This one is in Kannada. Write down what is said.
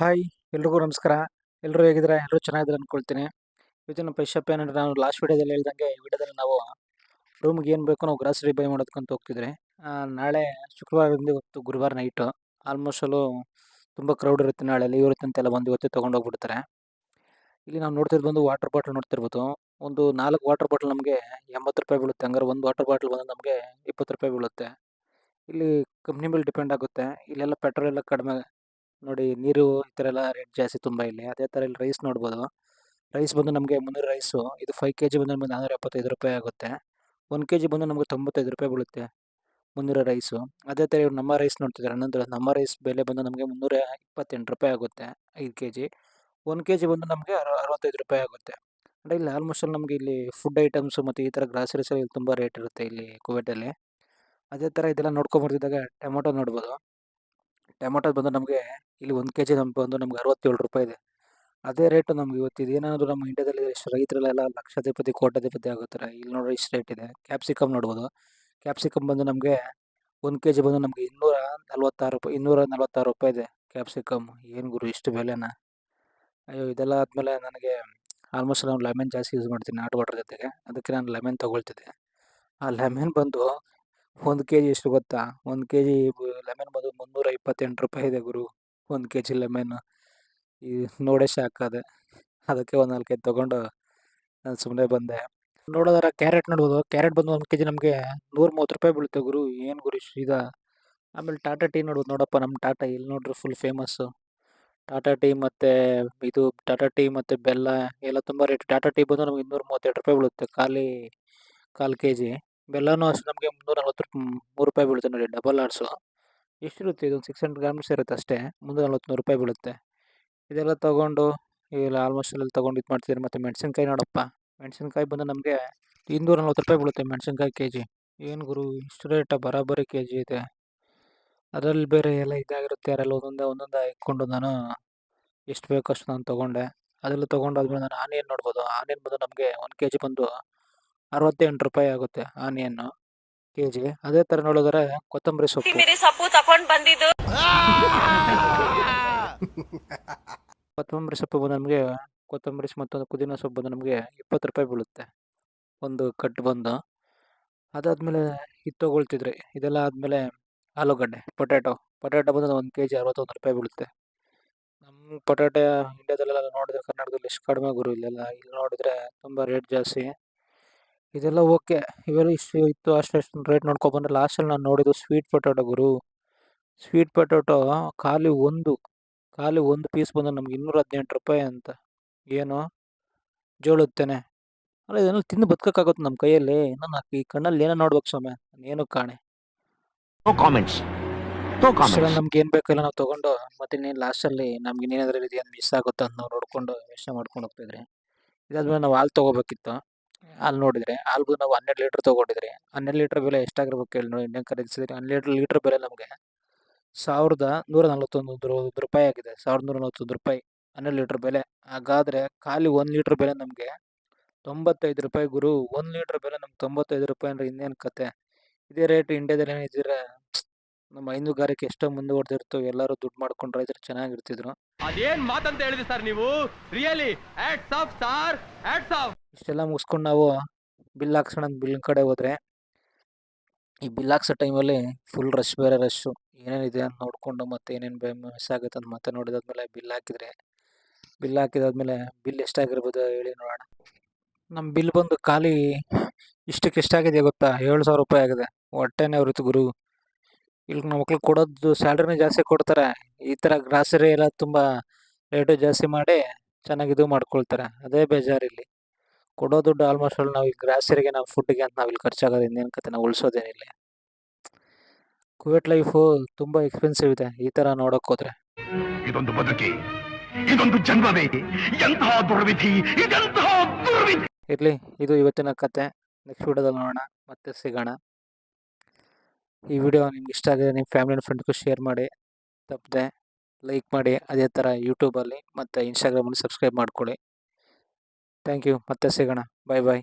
ಹಾಯ್! ಎಲ್ರಿಗೂ ನಮಸ್ಕಾರ. ಎಲ್ಲರೂ ಹೇಗಿದ್ದೀರಾ? ಎಲ್ಲರೂ ಚೆನ್ನಾಗಿದ್ದೀರಾ ಅನ್ಕೊಳ್ತೀನಿ. ಇವತ್ತಿನ ವಿಷಯಪ್ಪ ಏನಂದ್ರೆ ನಾನು ಲಾಸ್ಟ್ ವಿಡಿಯೋದಲ್ಲಿ ಹೇಳ್ದಂಗೆ ಈ ವಿಡಿಯೋದಲ್ಲಿ ನಾವು ರೂಮ್‌ಗೆ ಏನು ಬೇಕೋ ನಾವು ಗ್ರಾಸರಿ ಬೈ ಮಾಡೋದಕ್ಕಂತ ಹೋಗ್ತಿದ್ರಿ. ನಾಳೆ ಶುಕ್ರವಾರದಿಂದ ಇವತ್ತು ಗುರುವಾರ ನೈಟು. ಆಲ್ಮೋಸ್ಟ್ ತುಂಬ ಕ್ರೌಡ್ ಇರುತ್ತೆ ನಾಳೆ ಲೀವ್ ಇರುತ್ತೆ ಅಂತೆಲ್ಲ ಬಂದು ಇವತ್ತೇ ತಗೊಂಡೋಗ್ಬಿಡ್ತಾರೆ. ಇಲ್ಲಿ ನಾವು ನೋಡ್ತಿರೋದು ಬಂದು ವಾಟರ್ ಬಾಟಲ್ ನೋಡ್ತಿರ್ಬೋದು. ಒಂದು 4 ವಾಟರ್ ಬಾಟಲ್ ನಮಗೆ ₹80 ಬೀಳುತ್ತೆ. ಹಂಗಾರೆ ಒಂದು ವಾಟರ್ ಬಾಟಲ್ ಬಂದು ನಮಗೆ ₹20 ಬೀಳುತ್ತೆ. ಇಲ್ಲಿ ಕಂಪ್ನಿ ಮೇಲೆ ಡಿಪೆಂಡ್ ಆಗುತ್ತೆ. ಇಲ್ಲೆಲ್ಲ ಪೆಟ್ರೋಲ್ ಎಲ್ಲ ಕಡಿಮೆ ನೋಡಿ ನೀರು ಈ ಥರ ಎಲ್ಲ ರೇಟ್ ಜಾಸ್ತಿ ತುಂಬ ಇಲ್ಲಿ. ಅದೇ ಥರ ಇಲ್ಲಿ ರೈಸ್ ನೋಡ್ಬೋದು. ರೈಸ್ ಬಂದು ನಮಗೆ 300 ರೈಸು ಇದು 5 ಕೆಜಿ ಬಂದು ನಮಗೆ ₹475 ಆಗುತ್ತೆ. 1 ಕೆಜಿ ಬಂದು ನಮಗೆ ₹95 ಬೀಳುತ್ತೆ 300 ರೈಸು. ಅದೇ ಥರ ಇವ್ರು ನಮ್ಮ ರೈಸ್ ನೋಡ್ತಿದ್ದಾರೆ ಹನ್ನೊಂದು ನಮ್ಮ ರೈಸ್ ಬೆಲೆ ಬಂದು ನಮಗೆ ₹328 ಆಗುತ್ತೆ 5 ಕೆಜಿ. 1 ಕೆಜಿ ಬಂದು ನಮಗೆ ₹65 ಆಗುತ್ತೆ. ಅಂದರೆ ಇಲ್ಲಿ ಆಲ್ಮೋಸ್ಟ್ ನಮಗೆ ಇಲ್ಲಿ ಫುಡ್ ಐಟಮ್ಸು ಮತ್ತು ಈ ಥರ ಗ್ರಾಸರೀಸ್ ಇಲ್ಲಿ ತುಂಬ ರೇಟ್ ಇರುತ್ತೆ ಇಲ್ಲಿ ಕುವೈಟಲ್ಲಿ. ಅದೇ ಥರ ಇದೆಲ್ಲ ನೋಡ್ಕೊಂಬರ್ತಿದ್ದಾಗ ಟೊಮೊಟೊ ನೋಡ್ಬೋದು. ಟೊಮೊಟೊ ಬಂದು ನಮಗೆ ಇಲ್ಲಿ 1 ಕೆಜಿ ಬಂದು ನಮ್ಗೆ ₹67 ಇದೆ. ಅದೇ ರೇಟು ನಮ್ಗೆ ಇವತ್ತು ಇದೇನಾದ್ರು ನಮ್ಮ ಇಂಡಿಯಾದಲ್ಲಿ ಎಷ್ಟು ರೈತರಲ್ಲೆಲ್ಲ ಲಕ್ಷಾಧಿಪತಿ, ಕೋಟ್ಯಾಧಿಪತಿ ಆಗೋತ್ತಾರೆ. ಇಲ್ಲಿ ನೋಡ್ರಿ ಇಷ್ಟು ರೇಟ್ ಇದೆ. ಕ್ಯಾಪ್ಸಿಕಮ್ ನೋಡ್ಬೋದು. ಕ್ಯಾಪ್ಸಿಕಮ್ ಬಂದು ನಮಗೆ 1 ಕೆಜಿ ಬಂದು ನಮಗೆ ₹246 ಇದೆ ಕ್ಯಾಪ್ಸಿಕಮ್. ಏನು ಗುರು ಇಷ್ಟು ಬೆಲೆನಾ? ಅಯ್ಯೋ! ಇದೆಲ್ಲ ಆದಮೇಲೆ ನನಗೆ ಆಲ್ಮೋಸ್ಟ್ ನಾನು ಲೆಮನ್ ಜಾಸ್ತಿ ಯೂಸ್ ಮಾಡ್ತೀನಿ ಹಾಟ್ ವಾಟರ್ ಜೊತೆಗೆ. ಅದಕ್ಕೆ ನಾನು ಲೆಮನ್ ತೊಗೊಳ್ತಿದ್ದೆ. ಆ ಲೆಮನ್ ಬಂದು 1 ಕೆಜಿ ಎಷ್ಟು ಗೊತ್ತಾ? 1 ಕೆಜಿ ಲೆಮನ್ ಬಂದು ₹328 ಇದೆ ಗುರು. 1 ಕೆಜಿ ಲೆಮನ್ನು. ಈ ನೋಡೇ ಶಾಕ್ ಆದೆ. ಅದಕ್ಕೆ ಒಂದು 4, 5 ತಗೊಂಡು ನಾನು ಸುಮ್ಮನೆ ಬಂದೆ. ನೋಡೋದಾದ್ರೆ ಕ್ಯಾರೆಟ್ ನೋಡ್ಬೋದು. ಕ್ಯಾರೆಟ್ ಬಂದು 1 ಕೆಜಿ ನಮಗೆ ₹130 ಬೀಳುತ್ತೆ ಗುರು. ಏನು ಗುರು ಇಷ್ಟು ಇದಾ? ಆಮೇಲೆ ಟಾಟಾ ಟೀ ನೋಡ್ಬೋದು. ನೋಡಪ್ಪ ನಮ್ಮ ಟಾಟಾ ಎಲ್ಲಿ ನೋಡ್ರು ಫುಲ್ ಫೇಮಸ್ಸು. ಟಾಟಾ ಟೀ ಮತ್ತು ಇದು ಟಾಟಾ ಟೀ ಮತ್ತು ಬೆಲ್ಲ ಎಲ್ಲ ತುಂಬ ರೇಟ್. ಟಾಟಾ ಟೀ ಬಂದು ನಮಗೆ ₹232 ಬೀಳುತ್ತೆ ಕಾಲು ಕೆಜಿ. ಬೆಲ್ಲನೂ ಅಷ್ಟೇ ನಮಗೆ ₹340 ಬೀಳುತ್ತೆ ನೋಡಿ ಡಬಲ್ ಆರ್ಸು. ಎಷ್ಟಿರುತ್ತೆ ಇದೊಂದು 600 ಗ್ರಾಮ್ಸ್ ಇರುತ್ತೆ ಅಷ್ಟೇ. ₹340 ಬೀಳುತ್ತೆ. ಇದೆಲ್ಲ ತಗೊಂಡು ಇಲ್ಲಿ ಆಲ್ಮೋಸ್ಟ್ ಎಲ್ಲ ತಗೊಂಡು ಇದು ಮಾಡ್ತಿದ್ದಾರೆ. ಮತ್ತು ಮೆಣಸಿನ್ಕಾಯಿ ನೋಡಪ್ಪ. ಮೆಣಸಿನ್ಕಾಯಿ ಬಂದು ನಮಗೆ ₹240 ಬೀಳುತ್ತೆ ಮೆಣಸಿನ್ಕಾಯಿ ಕೆಜಿ. ಏನು ಗುರು ಇಷ್ಟು ರೇಟಾ? ಬರಾಬರಿ ಕೆಜಿ ಇದೆ. ಅದರಲ್ಲಿ ಬೇರೆ ಎಲ್ಲ ಇದಾಗಿರುತ್ತೆ ಅದರಲ್ಲಿ ಒಂದೊಂದೇ ಇಟ್ಕೊಂಡು ನಾನು ಎಷ್ಟು ಬೇಕೋ ಅಷ್ಟು ನಾನು ತೊಗೊಂಡೆ. ಅದೆಲ್ಲ ತೊಗೊಂಡಾದ್ಮೇಲೆ ನಾನು ಆನಿಯನ್ ನೋಡ್ಬೋದು. ಆನಿಯನ್ ಬಂದು ನಮಗೆ 1 ಕೆಜಿ ಬಂದು ₹68 ಆಗುತ್ತೆ ಆನಿಯನ್ನು ಕೆಜಿಗೆ. ಅದೇ ಥರ ನೋಡಿದ್ರೆ ಕೊತ್ತಂಬರಿ ಸೊಪ್ಪು. ಕೊತ್ತಿಮಿರಿ ಸೊಪ್ಪು ತಕೊಂಡ್ ಬಂದಿದ್ದು. ಕೊತ್ತಂಬರಿ ಸೊಪ್ಪು ಬಂದು ನಮಗೆ ಮತ್ತೊಂದು ಪುದೀನ ಸೊಪ್ಪು ಬಂದು ನಮಗೆ ₹20 ಬೀಳುತ್ತೆ ಒಂದು ಕಟ್ಟು ಬಂದು. ಅದಾದಮೇಲೆ ಇದು ತೊಗೊಳ್ತಿದ್ರಿ. ಇದೆಲ್ಲ ಆದಮೇಲೆ ಆಲೂಗಡ್ಡೆ ಪೊಟ್ಯಾಟೊ ಬಂದು 1 ಕೆಜಿ ₹61 ಬೀಳುತ್ತೆ. ನಮ್ಮ ಪೊಟ್ಯಾಟೊ ಇಂಡಿಯಾದಲ್ಲೆಲ್ಲ ನೋಡಿದ್ರೆ ಕರ್ನಾಟಕದಲ್ಲಿ ಎಷ್ಟು ಕಡಿಮೆ ಗುರು ಇಲ್ಲೆಲ್ಲ. ಇಲ್ಲಿ ನೋಡಿದ್ರೆ ತುಂಬ ರೇಟ್ ಜಾಸ್ತಿ. ಇದೆಲ್ಲ ಓಕೆ. ಇವೆಲ್ಲ ಇಷ್ಟು ಇತ್ತು ಅಷ್ಟು ರೇಟ್ ನೋಡ್ಕೊಬಂದ್ರೆ ಲಾಸ್ಟಲ್ಲಿ ನಾನು ನೋಡಿದ್ದು ಸ್ವೀಟ್ ಪೊಟ್ಯಾಟೊ ಗುರು. ಸ್ವೀಟ್ ಪೊಟ್ಯಾಟೊ ಖಾಲಿ ಒಂದು ಪೀಸ್ ಬಂದು ನಮ್ಗೆ ₹218 ಅಂತ. ಏನು ಜೋಳದ ತೆನೆ. ಅಲ್ಲ ಇದನ್ನೆಲ್ಲ ತಿಂದು ಬದುಕೋಕ್ಕಾಗುತ್ತಾ ನಮ್ಮ ಕೈಯಲ್ಲಿ? ಇನ್ನೂ ಈ ಕಣ್ಣಲ್ಲಿ ಏನೋ ನೋಡ್ಬೇಕು ಸ್ವಾಮಿ. ನಾನೇನು ಕಾಣೆ. No comments. ನೋ ಇಷ್ಟೆಲ್ಲ ಕಾಮೆಂಟ್ಸ್. ನಮ್ಗೆ ಏನು ಬೇಕೋ ಎಲ್ಲ ನಾವು ತೊಗೊಂಡು ಮತ್ತೆ ಇನ್ನೇನು ಲಾಸ್ಟಲ್ಲಿ ನಮ್ಗೆ ಇನ್ನೇನಾದ್ರೂ ಏನು ಮಿಸ್ ಆಗುತ್ತಾ ಅಂತ ನಾವು ನೋಡಿಕೊಂಡು ಯೋಚನೆ ಮಾಡ್ಕೊಂಡು ಹೋಗ್ತಿದ್ರಿ. ಇದಾದ್ಮೇಲೆ ನಾವು ಹಾಲು ತೊಗೋಬೇಕಿತ್ತು. ಹಾಲು ನೋಡಿದ್ರೆ ಹಾಲು ಬಂದು ನಾವು 12 ಲೀಟ್ರ್ ತೊಗೊಂಡಿದ್ರಿ. 12 ಲೀಟ್ರ್ ಬೆಲೆ ಎಷ್ಟಾಗಿರ್ಬೇಕು ಹೇಳಿ ನೋಡಿ ಇಂಡಿಯನ್ ಕರೆನ್ಸಿಲಿ 12 ಲೀಟ್ರ್ ಬೆಲೆ ನಮಗೆ ₹1,141 ಆಗಿದೆ. ₹1,141 12 ಲೀಟ್ರ್ ಬೆಲೆ. ಹಾಗಾದರೆ ಖಾಲಿ 1 ಲೀಟ್ರ್ ಬೆಲೆ ನಮಗೆ ₹95 ಗುರು. 1 ಲೀಟ್ರ್ ಬೆಲೆ ನಮ್ಗೆ ₹95 ಅಂದರೆ ಇನ್ನೇನು ಕತೆ. ಇದೇ ರೇಟ್ ಇಂಡಿಯಾದಲ್ಲಿ ಇದ್ದಿದ್ರೆ ನಮ್ಮ ಹೈನುಗಾರಿಕೆ ಎಷ್ಟೋ ಮುಂದುವರೆದಿರ್ತು. ಎಲ್ಲರೂ ದುಡ್ಡು ಮಾಡ್ಕೊಂಡು ರೈತರು ಚೆನ್ನಾಗಿರ್ತಿದ್ರು. ಅದೇನ್ ಮಾತಂತ ಹೇಳಿದ್ರಿ ಸರ್ ನೀವು? Really hats off sir, hats off. ಇಷ್ಟೆಲ್ಲ ಮುಗಿಸ್ಕೊಂಡು ನಾವು ಬಿಲ್ ಹಾಕ್ಸೋಣ ಅಂತ ಬಿಲ್ ಕಡೆ ಹೋದ್ರೆ ಈ ಬಿಲ್ ಹಾಕ್ಸೋ ಟೈಮಲ್ಲಿ ಫುಲ್ ರಶ್ ಬೇರೆ ರಶ್ಶು. ಏನೇನಿದೆ ಅಂತ ನೋಡಿಕೊಂಡು ಮತ್ತೆ ಏನೇನು ಮಿಸ್ ಆಗುತ್ತೆ ಅಂತ ಮತ್ತೆ ನೋಡಿದಾದ್ಮೇಲೆ ಬಿಲ್ ಹಾಕಿದಾದ್ಮೇಲೆ ಬಿಲ್ ಎಷ್ಟಾಗಿರ್ಬೋದು ಹೇಳಿ ನೋಡೋಣ. ನಮ್ಮ ಬಿಲ್ ಬಂದು ಖಾಲಿ ಇಷ್ಟಕ್ಕೆ ಎಷ್ಟಾಗಿದೆ ಗೊತ್ತಾ? ₹7,000 ಆಗಿದೆ. ಹೊಟ್ಟೆನೇ ಉರಿತು ಗುರು. ಇಲ್ಲಿ ನಮ್ಮ ಮಕ್ಳಿಗೆ ಕೊಡೋದು ಸ್ಯಾಲ್ರಿನೇ ಜಾಸ್ತಿ ಕೊಡ್ತಾರೆ. ಈ ಥರ ಗ್ರಾಸರಿ ಎಲ್ಲ ತುಂಬ ರೇಟು ಜಾಸ್ತಿ ಮಾಡಿ ಚೆನ್ನಾಗಿ ಇದು ಮಾಡ್ಕೊಳ್ತಾರೆ. ಅದೇ ಬೇಜಾರಿಲ್ಲಿ. ಕೊಡೋ ದುಡ್ಡು ಆಲ್ಮೋಸ್ಟ್ ನಾವು ಈ ಗ್ರಾಸರಿಗೆ ನಾವು ಫುಡ್‌ಗೆ ಅಂತ ನಾವಿಲ್ಲಿ ಖರ್ಚಾಗೋದು ಇನ್ನೇನು ಕತೆ ನಾವು ಉಳಿಸೋದೇನಿಲ್ಲ. ಕುವೈಟ್ ಲೈಫು ತುಂಬ ಎಕ್ಸ್ಪೆನ್ಸಿವ್ ಇದೆ ಈ ಥರ ನೋಡೋಕ್ಕೋದ್ರೆ. ಇದೊಂದು ಬದುಕಿ, ಇದೊಂದು ಜನ್ಮವೇ, ಎಂತಹ ದುರ್ವಿಧಿ, ಇದೆಂತಹ ದುರ್ವಿಧಿ. ಇರಲಿ, ಇದು ಇವತ್ತಿನ ಕತೆ. ನೆಕ್ಸ್ಟ್ ವಿಡಿಯೋದಲ್ಲಿ ನೋಡೋಣ. ಮತ್ತೆ ಸಿಗೋಣ. ಈ ವಿಡಿಯೋ ನಿಮ್ಗೆ ಇಷ್ಟ ಆಗಿದೆ ನಿಮ್ಮ ಫ್ಯಾಮಿಲಿ ಆ್ಯಂಡ್ ಫ್ರೆಂಡ್ಸ್ಗೂ ಶೇರ್ ಮಾಡಿ. ತಪ್ಪದೆ ಲೈಕ್ ಮಾಡಿ. ಅದೇ ಥರ ಯೂಟ್ಯೂಬಲ್ಲಿ ಮತ್ತು ಇನ್ಸ್ಟಾಗ್ರಾಮಲ್ಲಿ ಸಬ್ಸ್ಕ್ರೈಬ್ ಮಾಡ್ಕೊಳ್ಳಿ. Thank you. ಮತ್ತೆ ಸಿಗೋಣ. ಬಾಯ್ ಬಾಯ್.